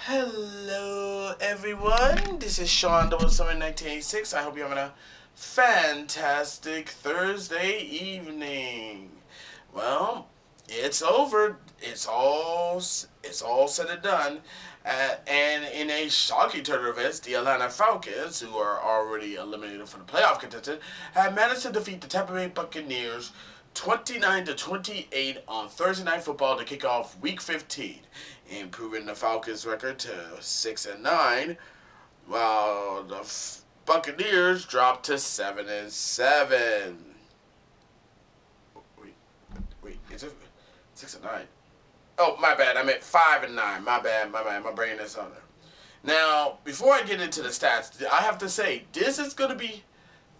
Hello, everyone. This is Sean 771986. I hope you're having a fantastic Thursday evening. Well, it's over. It's all said and done. And in a shocking turn of events, the Atlanta Falcons, who are already eliminated from the playoff contention, have managed to defeat the Tampa Bay Buccaneers 29-28 on Thursday Night Football to kick off Week 15, improving the Falcons' record to 6-9, while the Buccaneers dropped to 7-7. Wait, is it 6-9? Oh, my bad. I meant 5-9. My bad. My brain is on there. Now, before I get into the stats, I have to say this is definitely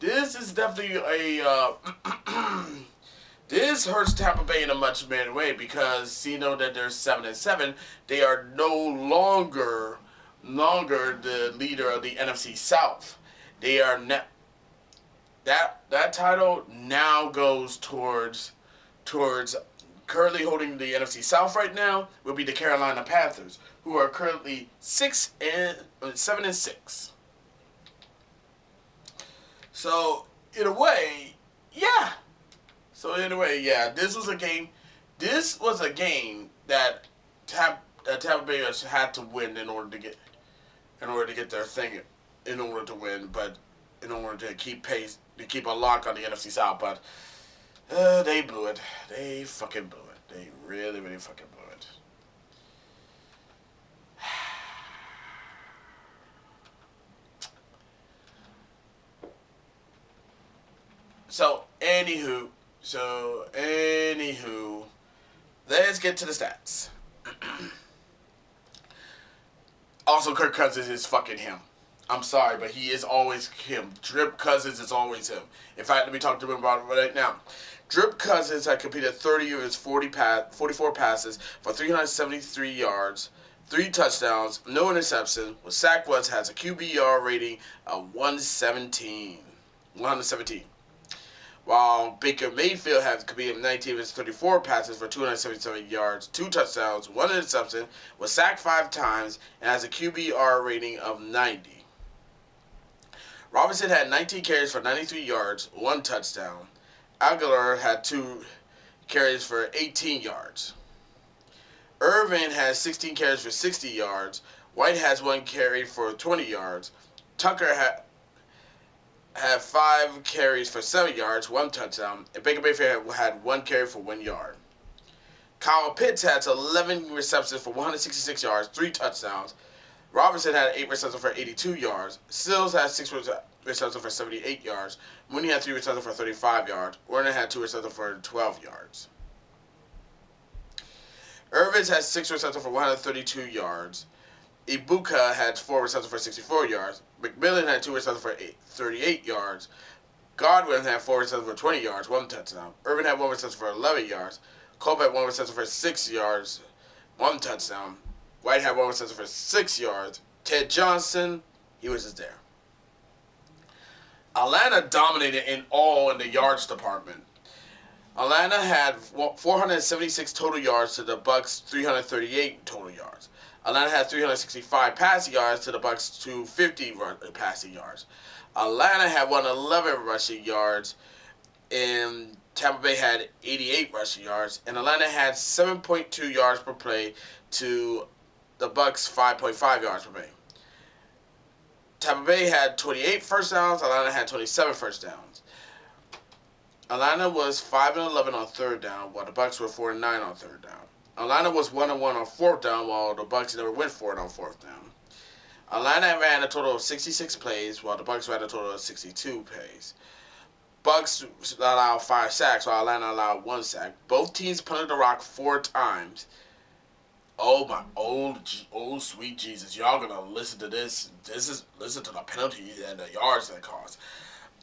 a. This hurts Tampa Bay in a much better way because you know that they're 7-7. They are no longer the leader of the NFC South. They are that title now goes towards currently holding the NFC South right now will be the Carolina Panthers, who are currently 7-6. So in a way, yeah. So anyway, yeah, this was a game. This was a game that Tampa Bay had to win in order to get their thing, in order to win, but in order to keep pace, to keep a lock on the NFC South. But they blew it. They fucking blew it. They really, really fucking blew it. So anywho, let's get to the stats. Also, Kirk Cousins is fucking him. I'm sorry, but he is always him. Drip Cousins is always him. In fact, let me talk to him about it right now. Drip Cousins had completed 30 of his 44 passes for 373 yards, 3 touchdowns, no interception, was sacked once, has a QBR rating of 117. While Baker Mayfield has completed 19 of his 34 passes for 277 yards, 2 touchdowns, 1 interception, was sacked 5 times, and has a QBR rating of 90. Robinson had 19 carries for 93 yards, 1 touchdown. Aguilar had 2 carries for 18 yards. Irvin has 16 carries for 60 yards. White has 1 carry for 20 yards. Tucker had 5 carries for 7 yards, 1 touchdown, and Baker Mayfield had 1 carry for 1 yard. Kyle Pitts had 11 receptions for 166 yards, 3 touchdowns. Robinson had 8 receptions for 82 yards. Sills had 6 receptions for 78 yards. Mooney had 3 receptions for 35 yards. Werner had 2 receptions for 12 yards. Irvin had 6 receptions for 132 yards. Ibuka had 4 receptions for 64 yards. McMillan had 2 receptions for 38 yards. Godwin had 4 receptions for 20 yards, 1 touchdown. Irvin had 1 reception for 11 yards. Cope had 1 reception for 6 yards, 1 touchdown. White had 1 reception for 6 yards. Ted Johnson, he was just there. Atlanta dominated in the yards department. Atlanta had 476 total yards to the Bucks 338 total yards. Atlanta had 365 passing yards to the Bucks 250 passing yards. Atlanta had 111 rushing yards, and Tampa Bay had 88 rushing yards. And Atlanta had 7.2 yards per play to the Bucks 5.5 yards per play. Tampa Bay had 28 first downs. Atlanta had 27 first downs. Atlanta was 5-11 on third down, while the Bucks were 4-9 on third down. Atlanta was 1-1 on fourth down, while the Bucks never went for it on fourth down. Atlanta ran a total of 66 plays, while the Bucks ran a total of 62 plays. Bucks allowed 5 sacks, while Atlanta allowed 1 sack. Both teams punted the rock 4 times. Oh my old sweet Jesus! Y'all gonna listen to this? Listen to the penalties and the yards that cost.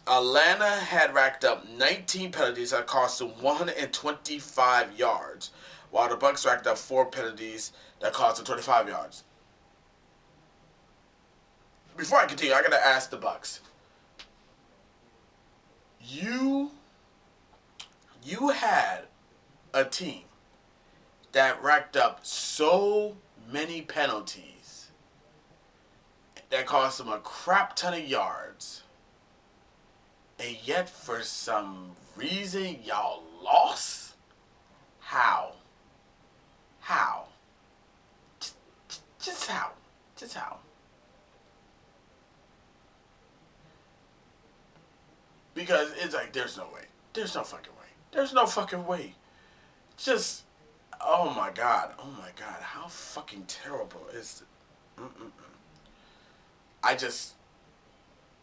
Atlanta had racked up 19 penalties that cost them 125 yards, while the Bucks racked up 4 penalties that cost them 25 yards. Before I continue, I gotta ask the Bucks. You had a team that racked up so many penalties that cost them a crap ton of yards. And yet, for some reason, y'all lost? How? How? Just how? Just how? Because it's like, there's no way. There's no fucking way. There's no fucking way. Just, oh my God. Oh my God. How fucking terrible is it? I just,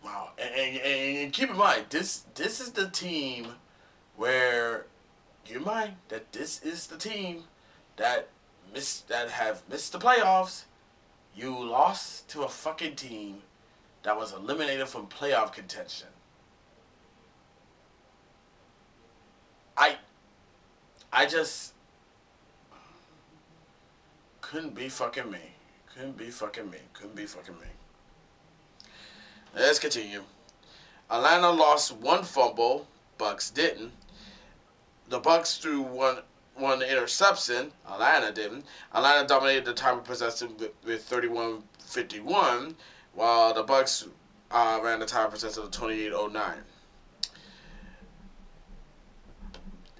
wow. And keep in mind, this is the team where, keep in mind that this is the team that have missed the playoffs. You lost to a fucking team that was eliminated from playoff contention. I just couldn't be fucking me. Couldn't be fucking me. Couldn't be fucking me. Let's continue. Atlanta lost one fumble. Bucks didn't. The Bucks threw one interception. Atlanta didn't. Atlanta dominated the time of possession with 31-51, while the Bucks ran the time of possession of 28-09.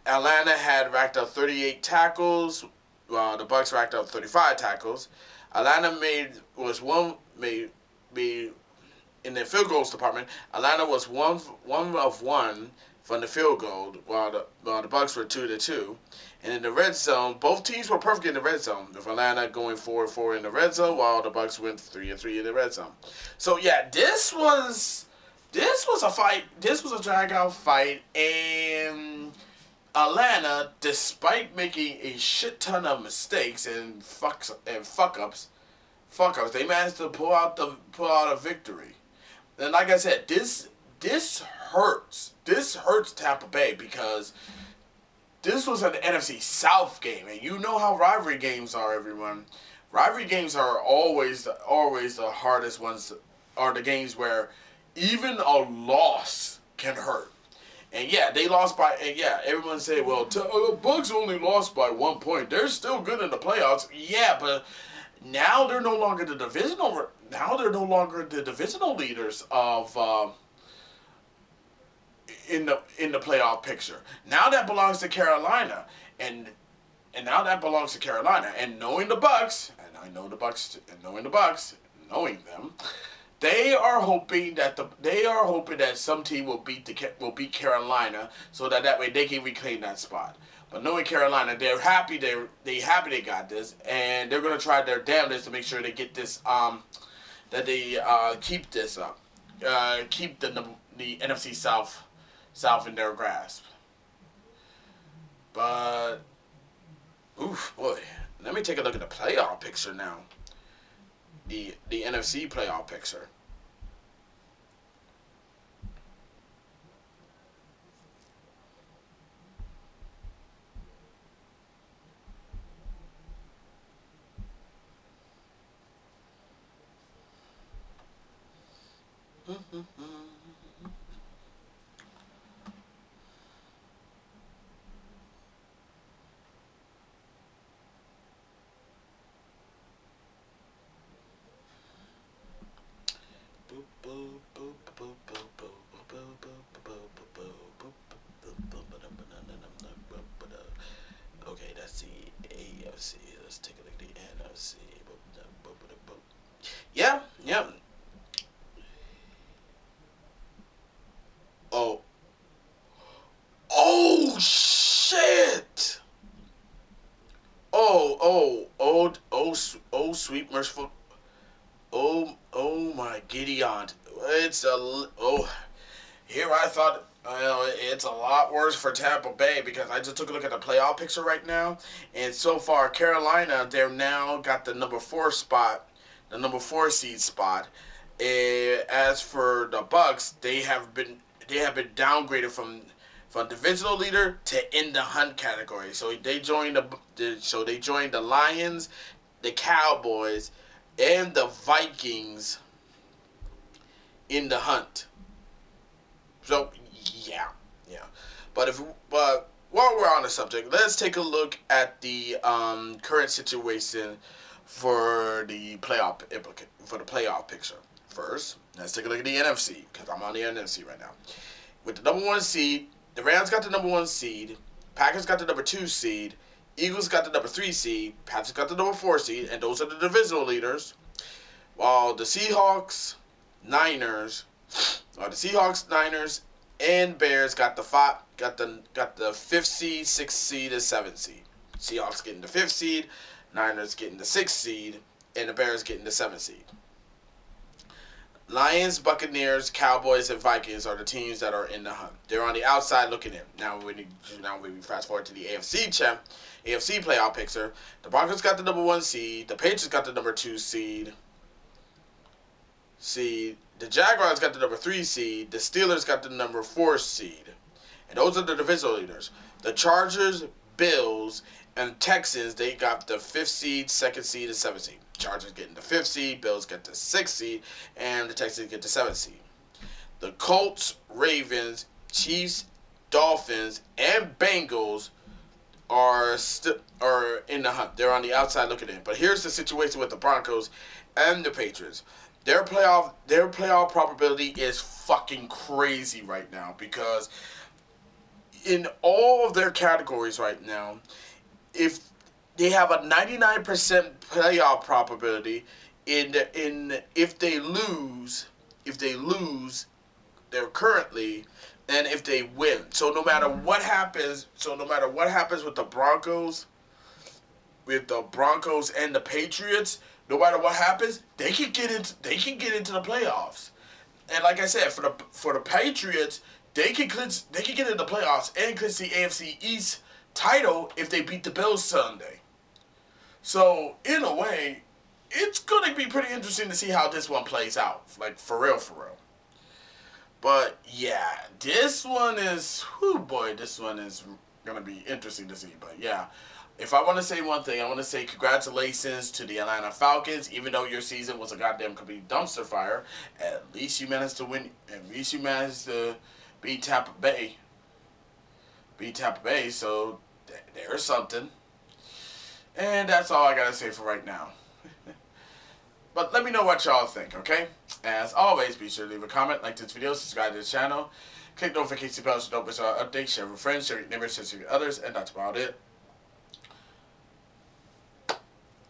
Atlanta had racked up 38 tackles, while the Bucks racked up 35 tackles. Atlanta made in the field goals department. Atlanta was one of one from the field goal, while the Bucks were 2-2. And in the red zone, both teams were perfect in the red zone, with Atlanta going 4-4 in the red zone, while the Bucks went 3-3 in the red zone. So yeah, this was a fight. This was a drag-out fight, and Atlanta, despite making a shit ton of mistakes and fuck ups, they managed to pull out a victory. And like I said, this hurts. This hurts Tampa Bay because this was an NFC South game, and you know how rivalry games are, everyone. Rivalry games are always the hardest ones. Are the games where even a loss can hurt. And yeah, they lost by, and yeah, everyone say, well, Bucks only lost by 1 point. They're still good in the playoffs. Yeah, but now they're no longer the divisional. Now they're no longer the divisional leaders of in the playoff picture. Now that belongs to Carolina, and now that belongs to Carolina. And knowing the Bucks, and I know the Bucks, and knowing them. They are hoping that some team will beat Carolina, so that way they can reclaim that spot. But knowing Carolina, they're happy they got this, and they're gonna try their damnedest to make sure they get this that they keep this up, keep the NFC South in their grasp. But oof, boy, let me take a look at the playoff picture now. The NFC playoff picture. Okay, that's the AFC. Let's take a look at the NFC. Yeah. Oh shit! Sweet merciful. Oh my Gideon. Here I thought, it's a lot worse for Tampa Bay because I just took a look at the playoff picture right now, and so far Carolina, they've now got the number 4 seed spot. As for the Bucks, they have been downgraded from divisional leader to in the hunt category. So they joined the Lions, the Cowboys, and the Vikings in the hunt. So yeah. But while we're on the subject, let's take a look at the current situation for the playoff picture. first. Let's take a look at the NFC, because I'm on the NFC right now. With the number 1 seed, the Rams got the number 1 seed, Packers got the number 2 seed, Eagles got the number 3 seed, Patriots got the number 4 seed, and those are the divisional leaders. While the Seahawks, Niners, and Bears got the 5th seed, 6th seed, and 7th seed. Seahawks getting the 5th seed, Niners getting the 6th seed, and the Bears getting the 7th seed. Lions, Buccaneers, Cowboys, and Vikings are the teams that are in the hunt. They're on the outside looking in. Now when we fast forward to the AFC playoff picture, the Broncos got the number 1 seed, the Patriots got the number 2 seed. The Jaguars got the number 3 seed, the Steelers got the number 4 seed. And those are the divisional leaders. The Chargers, Bills, and Texans, they got the 5th seed, 2nd seed, and 7th seed. Chargers getting the 5th seed, Bills get the 6th seed, and the Texans get the 7th seed. The Colts, Ravens, Chiefs, Dolphins, and Bengals are in the hunt. They're on the outside looking in. But here's the situation with the Broncos and the Patriots. Their playoff probability is fucking crazy right now, because in all of their categories right now, if they have a 99% playoff probability if they lose, they're currently, and if they win. So no matter what happens with the Broncos, and the Patriots, no matter what happens, they can get into the playoffs. And like I said, for the Patriots, they can get into the playoffs and clinch the AFC East title if they beat the Bills Sunday. So in a way, it's gonna be pretty interesting to see how this one plays out. Like for real. But yeah, this one is gonna be interesting to see. But yeah. If I want to say one thing, I want to say congratulations to the Atlanta Falcons. Even though your season was a goddamn complete dumpster fire, at least you managed to win. At least you managed to beat Tampa Bay. So there's something. And that's all I gotta say for right now. But let me know what y'all think, okay? As always, be sure to leave a comment, like this video, subscribe to the channel, click notification bell so don't miss our updates, share with friends, share with neighbors, share with others, and that's about it.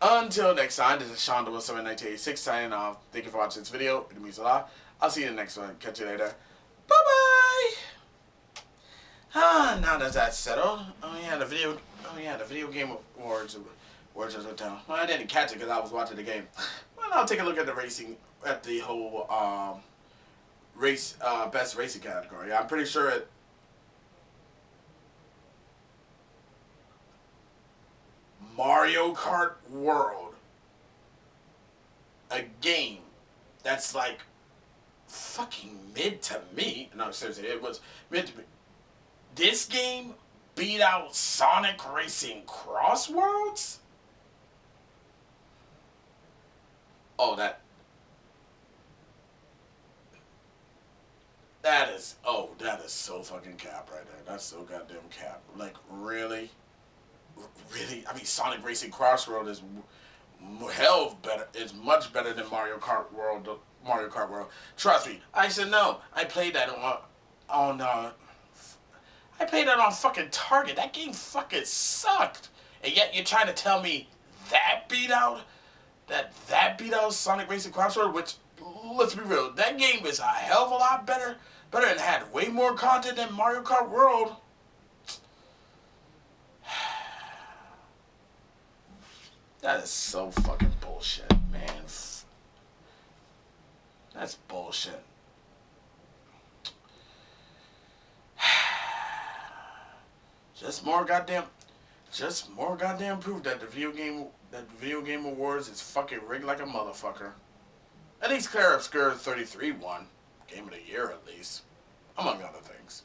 Until next time, this is Sean DeWilson 1986 signing off. Thank you for watching this video. It means a lot. I'll see you in the next one. Catch you later. Bye-bye. Now that that's settled. Oh yeah, the video game awards just went down. Well, I didn't catch it because I was watching the game. Well, I'll take a look at the whole best racing category. I'm pretty sure it. Mario Kart World, a game that's like fucking mid to me. No, seriously, it was mid to me. This game beat out Sonic Racing Crossworlds? Oh, that is so fucking cap right there. That's so goddamn cap. Like, really? I mean, Sonic Racing Crossroad is better. It's much better than Mario Kart World. Trust me. I said no. I played that on fucking Target. That game fucking sucked. And yet you're trying to tell me that beat out Sonic Racing Crossroad, which, let's be real, that game is a hell of a lot better and had way more content than Mario Kart World. That is so fucking bullshit, man. That's bullshit. Just more goddamn proof that the video game awards is fucking rigged like a motherfucker. At least Claire Obscure 33 won. Game of the Year, at least. Among other things.